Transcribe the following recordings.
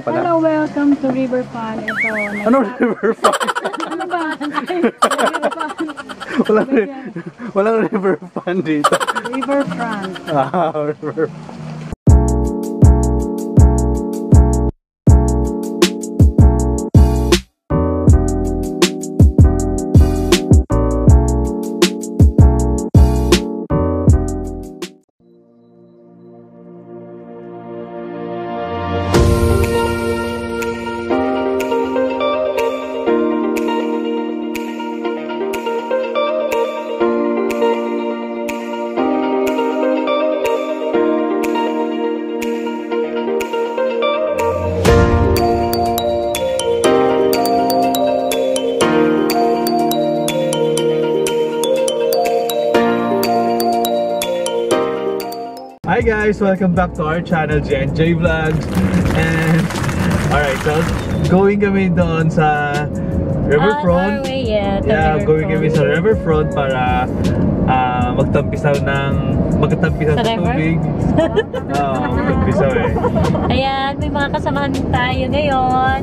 pala. Hello, welcome to River Fun. Ito. Ano River Fun? Ano ba? River Fun. Walang River Fun dito. Riverfront. River. Hi guys, welcome back to our channel, J&J Vlogs. And alright, so going kami doon sa Riverfront. Going kami sa Riverfront para magtampisaw sa tubig. Magtampisaw Ayan, may mga kasamahan tayo ngayon.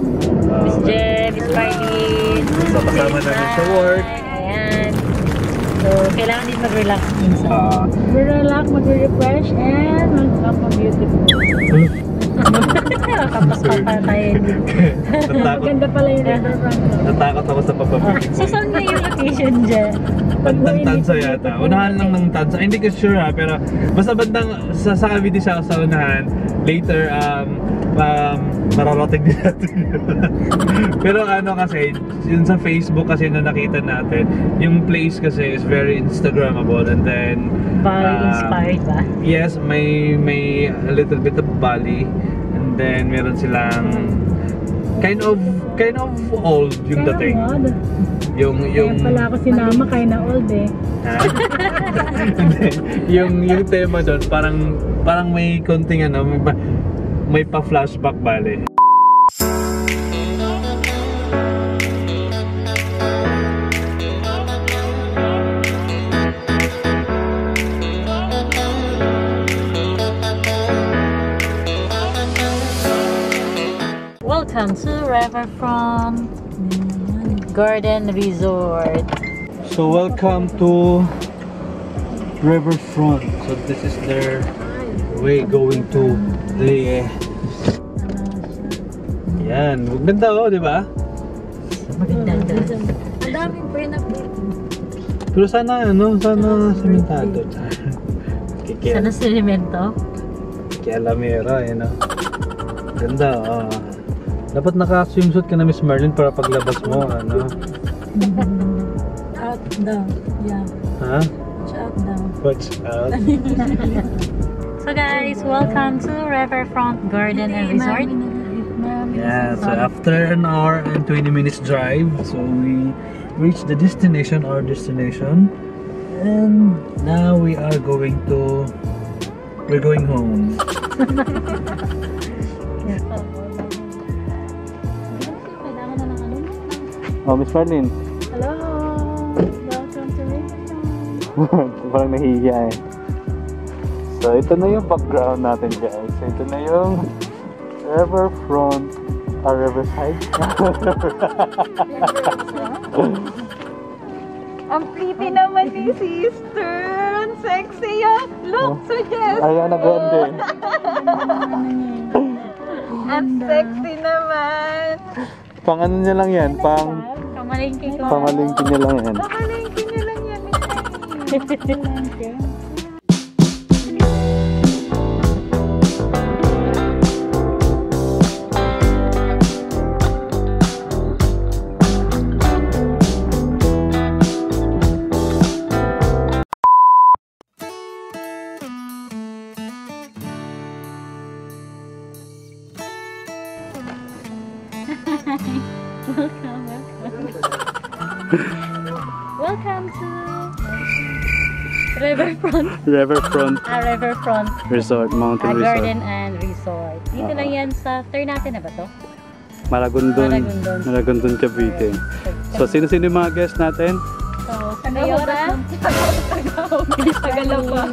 Miss Jem, Miss Marlene. So kasama namin sa work. Ayan. So, kailangan din mag-relax minsan. Mag-relax, mag-refresh, and magpapa-beautiful. Kapag pa tayo dito. Maganda pala yung Riverfront. Natakot ako sa papabigay. So, saan nga yung location dyan? Bandang Tansa yata. Unahan lang ng Tansa. Hindi ko sure ha, pero basta bandang sa Cavite siya sa unahan. Later, mararating din natin yun. Pero ano kasi, yun sa Facebook kasi na nakita natin, yung place kasi is very Instagrammable, and then Inspired ba? yes, may a little bit of Bali, and then meron silang kind of old yung dating. Yung Kaya pala ako sinama, kaya na old eh. yung tema doon parang may konting ano, may pa-flashback bale. Welcome to Riverfront Garden Resort. So welcome to Riverfront. So this is their way going to the yan, maganda oh, di ba? Maganda. Ang daming pre-na-pre. Pero sana sementado. Sana semento? Kaya lamera eh, no? Ganda, dapat naka-swimsuit ka na, Miss Marlene, para paglabas mo, ano? Out, down. Yeah. Ha? Watch out, down. Watch out. So guys, welcome to Riverfront Garden and Resort. Yeah, so after an hour and 20 minutes drive, so we reached the destination, our destination, and now we're going home. Oh, Miss Marlene. Hello! Welcome to Riverfront. Parang nahihiya eh. So ito na yung background natin guys. So, ito na yung Riverfront, Riverside. Ang pretty naman ni sister! Ang sexy yan! Look, suggest! Ariana Grande. Ang sexy naman! Pang ano niya lang yan, Kamalingki ko. pamalingkin niya lang yan. Pakalingkin niya lang yan, Miss. Welcome to Riverfront. Riverfront Resort, Mountain Resort. Garden and Resort. Dito lang yan sa Ternate na ba to? Maragondon, Cavite. So sino-sino yung mga guests natin? So, sa Mayora, Tagalog pa.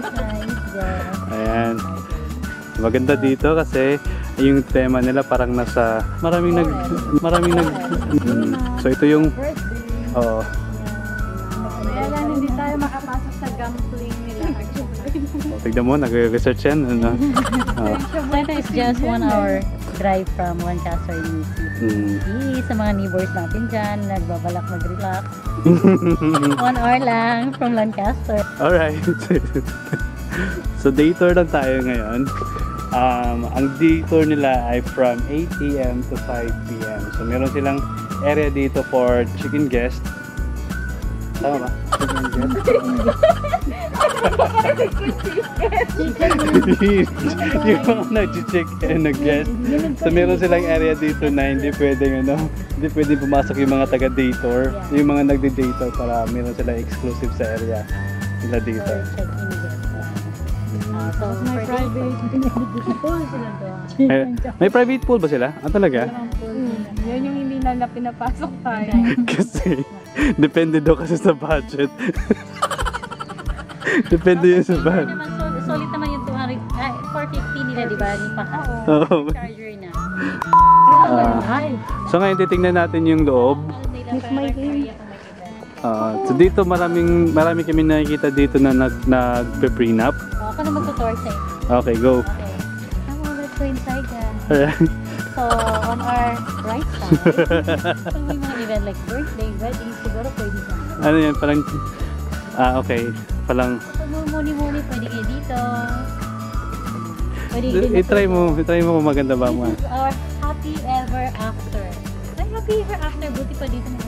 Ayan. Maganda dito kasi yung tema nila parang nasa maraming nag so ito yung oo. Kaya lang hindi tayo makapasok sa gambling nila. Tignan mo, nag-research yan. Ano? Ito is just 1 hour drive from Lancaster, New Sa mga neighbors natin dyan, nagbabalak mag-relax. 1 hour lang from Lancaster. Alright. So day tour lang tayo ngayon. Ang day tour nila ay from 8 AM to 5 PM. So meron silang area dito for chicken guest. Tama ba? Yung mga nag-chicken na guest. So meron silang area dito na hindi pwedeng hindi pwedeng pumasok yung mga taga-day tour. Yung mga nagde-day tour para meron silang exclusive sa area nila dito. So, may private pool sila doon. May private pool ba sila? Ah, talaga? Yun yung hindi na pinapasok tayo. Kasi, depende daw kasi sa budget. Depende yun sa budget. Solid naman yung 450 nila, di ba? Ni Paha. Charger na. So ngayon titingnan natin yung loob. So dito marami kami nakikita dito na nagpe-prenup. Ako na magtutour sa inyo. Okay, go. Okay. Let's go inside yan. Alright. So, on our right side, kung may mga event like birthday, wedding, siguro pwede sa Ano yan, parang okay, parang so, muni-muni, pwede kayo dito. Pwede kayo i-try mo kung maganda ba mo. This is our happy ever after. Ay, happy ever after, buti pa dito na.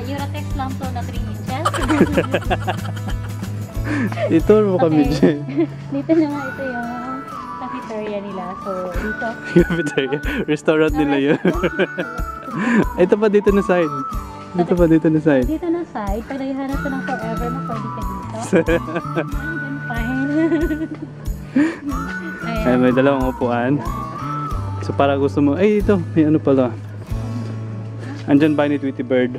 Uratex lang to na 3 inches. I-tour mo kami Okay. dyan. Dito na nga ito yung cafeteria nila. So, dito. Cafeteria. Restaurant nila yun. Ito pa dito na side. Dito na side. Dito na side, pag naghahanap ka ng forever mo, pwede ka dito. I'm fine. Ay, may dalawang upuan. So para gusto mo, ay ito, may ano pala. Andyan ba ni Tweety Bird?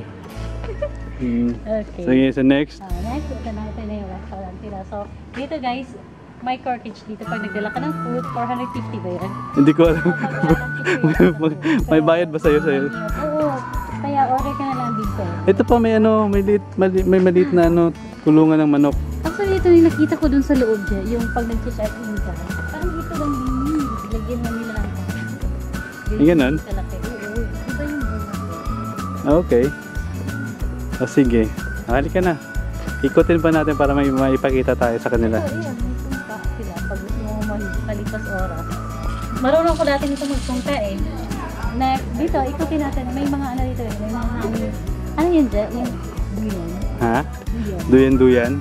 Okay. So yun, so next. Next, ito na yung restaurant nila. So, dito guys, may corkage dito. Pag nagdala ka ng food, 450 ba yun? Hindi ko alam. May bayad ba sa'yo? Oo. Kaya order ka na lang dito. Ito pa may may maliit na kulungan ng manok. Actually, ito yung nakita ko dun sa loob dyan. Yung pag nag-check in ka. Parang ito lang din. Lagyan mo nila lang. Yung ganun? Kalaki. Oo. Iba yung Okay. O sige. Halika na. Ikutin pa natin para may maipakita tayo sa kanila. Oo, ayan. May tungka sila. Pag gusto mo malipas oras. Marunong ko dati nito magtungka eh. Dito, ikutin natin. May mga ano dito eh. May mga hangin. Ano yun dyan? Yung duyan. Ha? Duyan. Duyan?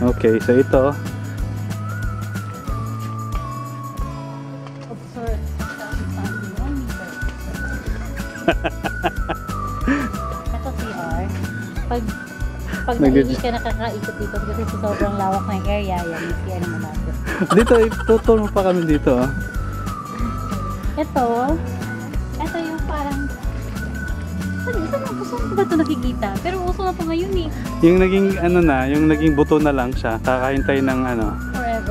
Okay, so ito. Observe. Ito CR. Pag naihi ka nakakaikot dito kasi sa sobrang lawak ng area, yan yung CR naman natin. Dito, itutur mo pa kami dito. Ito yung parang saan ba ito nakikita? Pero uso na po ngayon eh. Yung naging buto na lang siya. Kakahintay ng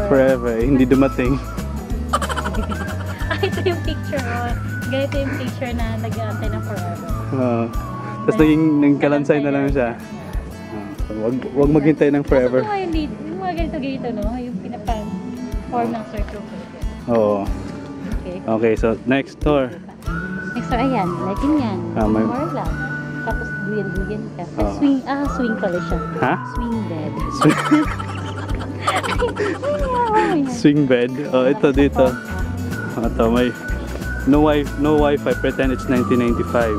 forever. Hindi dumating. Ito yung picture oh. Ganito yung picture na nag-aantay ng forever. Tapos naging kalansay na lang siya. Wag maghintay ng forever. Ito yung mga ganito no? Yung pinapa-form ng circle. Oo. Okay. Okay, so next tour. Next door, ayan. Lighting yan. May... More lang. Tapos duyan ka. Oh. Swing pala siya. Ha? Swing bed. Swing bed. Oh, ito dito. Ito may no wifi, pretend it's 1995.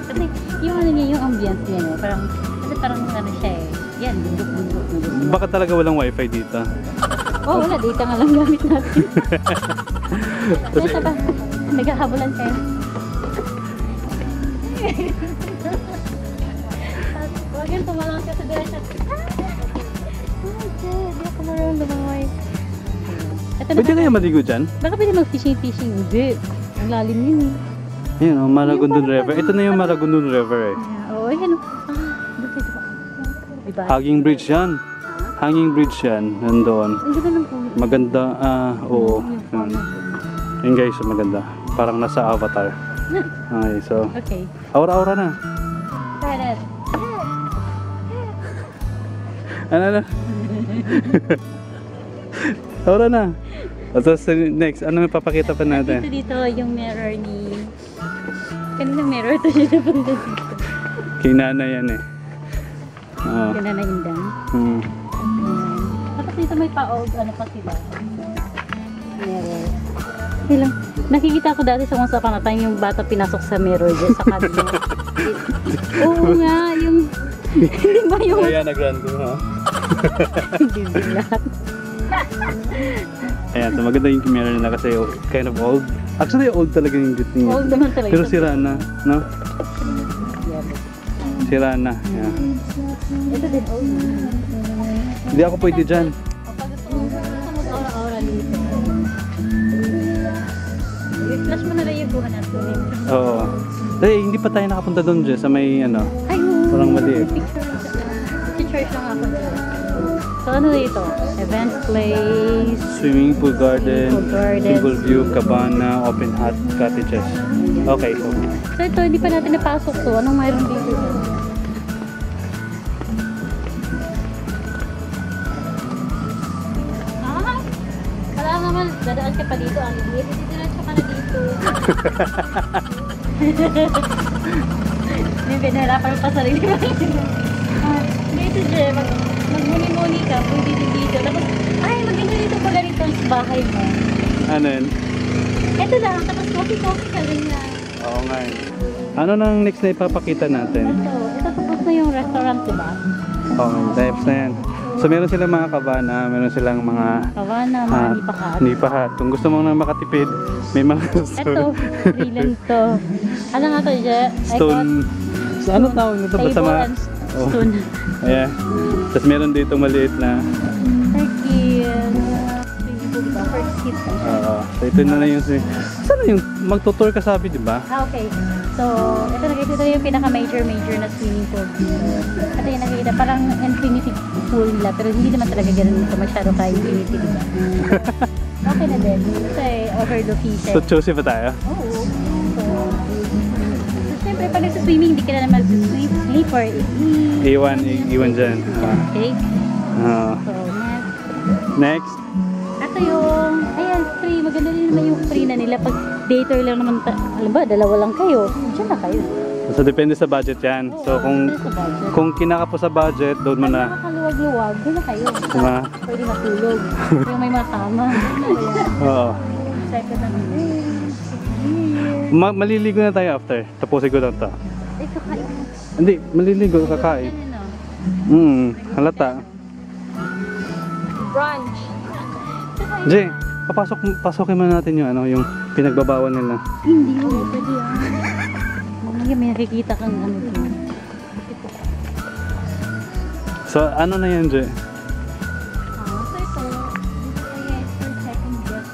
Kasi yung ano niya, yung ambience niya, no? Parang ano siya eh. Yan, bundok na. Baka talaga walang wifi dito. Oh, wala. Data nga lang gamit natin. Kasi ba? Naghahabulan kayo. Huwag yun, tumalong ka sa direction. Hindi ako marunong lumangoy. Pwede kayo maligo dyan? Baka pwede mag-fishing. Hindi. Ang lalim yun eh. Yan, Maragondon River. Ito na yung Maragondon River eh. Oo, yan. Diba? Hanging bridge yan. Hanging bridge yan. Nandoon. Ang ganda ng puno Maganda, oo. Yun guys, maganda. Parang nasa Avatar. Okay, so, Okay. aura-aura na. Tara. Ano? Aura na. At tapos next, ano may papakita pa natin? Dito yung mirror ni... Kaninang mirror to siya na punta dito. Kay Nana yan eh. Oo. Kaya na indang. Hmm. Tapos dito may pa-old, ano pa sila. Mirror. Silang, nakikita ko dati sa kung sa panatang yung bata pinasok sa mirror dyan sa kanila. Oo nga, yung... Hindi ba yung... Ariana Grande, ha? Hindi lahat. Ayan, so maganda yung camera nila kasi kind of old. Actually, old talaga yung good thing. Old naman talaga. Pero sira na, no? Sira na. Yeah. Ito din old. Hindi ako pwede dyan. Pag gusto mo aura-aura dito. I-flash mo na lang yung buhan natin. Oo. Eh, hindi pa tayo nakapunta doon dyan sa may ano. Ay, oo. Parang maliit. Picture lang ako dyan. So ano dito? Event place. Swimming pool garden, Swimming pool garden. single view, cabana, open hut, cottages. Okay, so. So ito, hindi pa natin napasok to. Anong mayroon dito? Ah, wala naman. Dadaan ka pa dito. Ang liit. Dito ka na dito. May pinahirapan pa sarili mo. Dito siya. Magmuni-muni ka. Pwede din dito. Tapos, ay, maganda dito pa ganito ang bahay mo. Ano yun? Ito lang. Tapos coffee-coffee ka rin na. Oo nga eh. Ano nang next na ipapakita natin? Ito tapos na yung restaurant, diba? Okay, types na yan. So meron silang mga cabana, meron silang mga Kawana, mga nipakat. nipahat. Kung gusto mo na makatipid, may mga Ito, free lang to. Ano nga to, Je? stone. So, ano tawag nito? Basta Table mga... and stone. Ayan. Tapos meron dito maliit na... Turkey. Diba? First hit. So ito na yung... Saan yung magtutour ka sabi, di ba? Ah, okay. So, ito nakikita yung pinaka-major na swimming pool. Ito yung nakikita, parang infinity pool nila. Pero hindi naman talaga ganun ito. Masyado ka infinity, diba? Okay na din. Ito ay overlooking siya. So choosy pa tayo? Oo. So, siyempre pag nagsa-swimming, hindi ka na naman sleep or eat. Iwan dyan. Okay? So, Next. ito yung, ayan, free. Maganda din naman yung free na nila. Pag dater lang naman, alam ba, dalawa lang kayo. Diyan na kayo. So depende sa budget yan. So kung kinaka po sa budget, doon mo na. Nakakaluwag-luwag, doon na kayo. Diba? Pwede matulog. Yung may mga kama. Oo. Second na Maliligo na tayo after. Tapusin ko lang to. Ito kayo. Hindi, maliligo, kakain. Halata. Brunch. Jay, pasokin mo natin yung ano, yung pinagbabawal nila. Hindi mo, pwede yan. Mamaya may nakikita kang ano dyan. So, ano na yan, Jay? So ito, ayan, for second guest.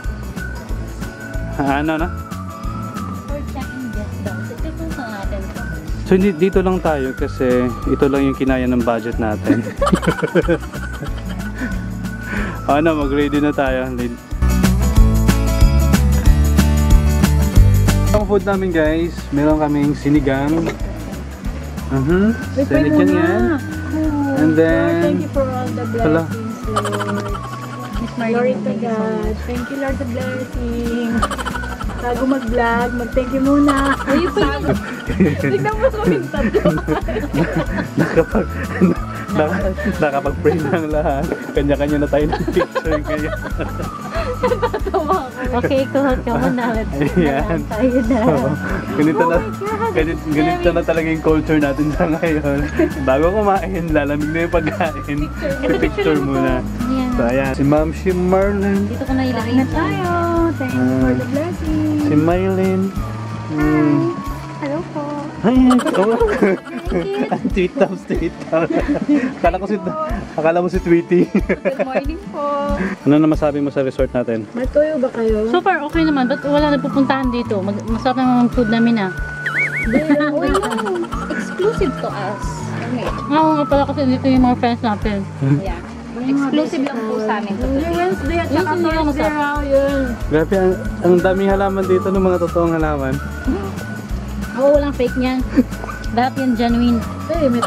Ano na? For second guest daw. So ito sa natin. So, dito lang tayo kasi ito lang yung kinaya ng budget natin. Ano, mag-ready na tayo. Ang food namin guys, meron kaming sinigang. Sinigang yan. And then, Thank you for all the Hala. blessings, Lord. Miss Glory Marlene, to God. Thank you, Lord, the blessing. Bago mag-vlog, mag-thank you muna. Ayun po yun. Tignan mo kaming tatlo. nakapag-pray ng lahat. Kanya-kanya na tayo ng picture ngayon. Okay, kuhot ka mo na. Ayan. Tayo na. Ganito na talaga yung culture natin sa ngayon. Bago kumain, lalamig na yung pagkain. Picture muna. Ayan. So ayan, si Ma'am, si Marlene. Dito ko na ilagay Ingat tayo. Thank you for the blessing. Si Mylene. Hello po. Ay, tweet down. Akala mo si Tweety. Good morning po. Ano na masabi mo sa resort natin? Matuyo ba kayo? So far, okay naman. Ba't wala na pupuntahan dito? Masarap naman ang food namin ah. Exclusive to us. Oo nga pala kasi dito yung mga friends natin. Yeah. Exclusive lang po sa amin to today. Wednesday at saka Thursday raw yun. Grabe, ang daming halaman dito ng mga totoong halaman. Oo, walang fake niyan. Lahat yan genuine. Eh, may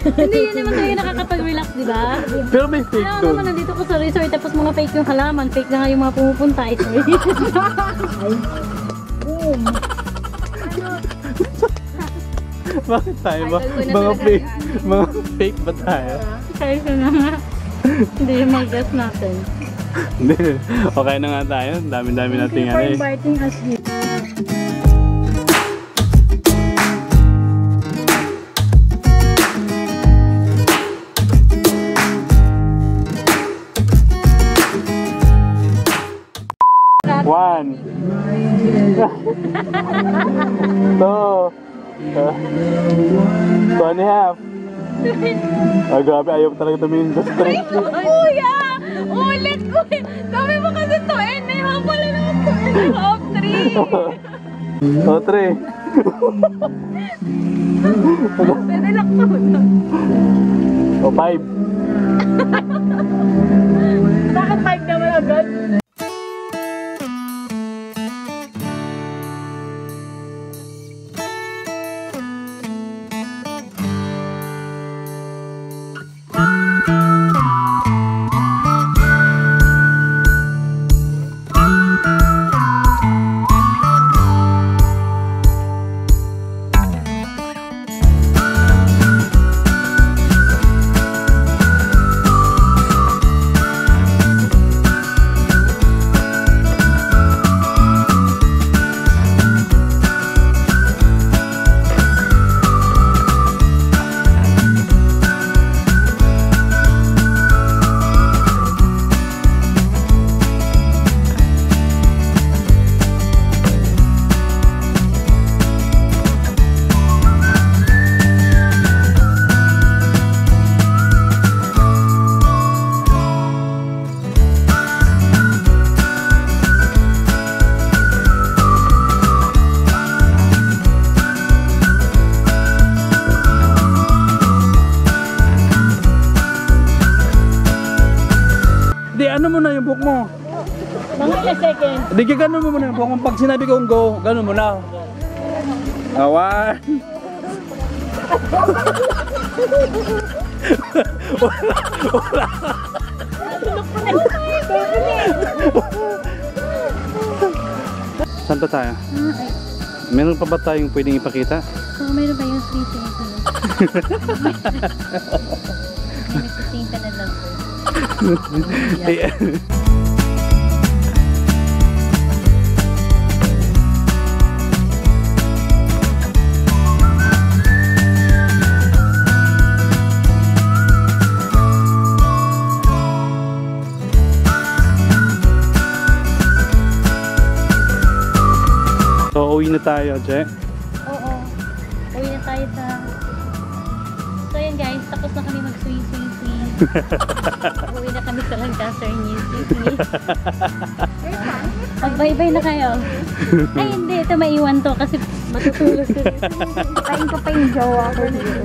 Hindi, yun naman tayo nakakapag-relax, di ba? Pero may fake Kaya doon. naman, nandito ko sa resort, tapos mga fake yung halaman. Fake na nga yung mga pumupunta. Ito Boom! Bakit tayo ba? Idol ko na Mga talaga fake, yan. mga fake ba tayo? Kaya ka na nga. Hindi yung mag-guess natin. Hindi. Okay na nga tayo. Dami-dami nating ano eh. inviting us here. One. Two. 2.5. Ah, grabe. Ayaw talaga tumingin sa straight. Kuya! Ulit ko! Sabi mo kasi to and a half pala naman to and a half, 3. O, 3. Pwede lang to. O, 5. Bakit 5 naman agad? Di, ano mo na yung book mo? Mga ilang seconds. Di, gano'n mo muna yung book mo. Pag sinabi kong go, gano'n mo na. One. Saan pa tayo? Meron pa ba tayong pwedeng ipakita? Kung mayroon ba yung sweet tea? May nagsisinta na lang po. Eh, So, uwi na tayo, Je. Oo. Uwi na tayo sa... So yun guys, tapos na kami mag-swing. Uwi na kami sa Lancaster New City. Mag-bye-bye na kayo. Ay hindi, ito maiwan to kasi matutulog ko. Kain ko pa yung jowa ko dito.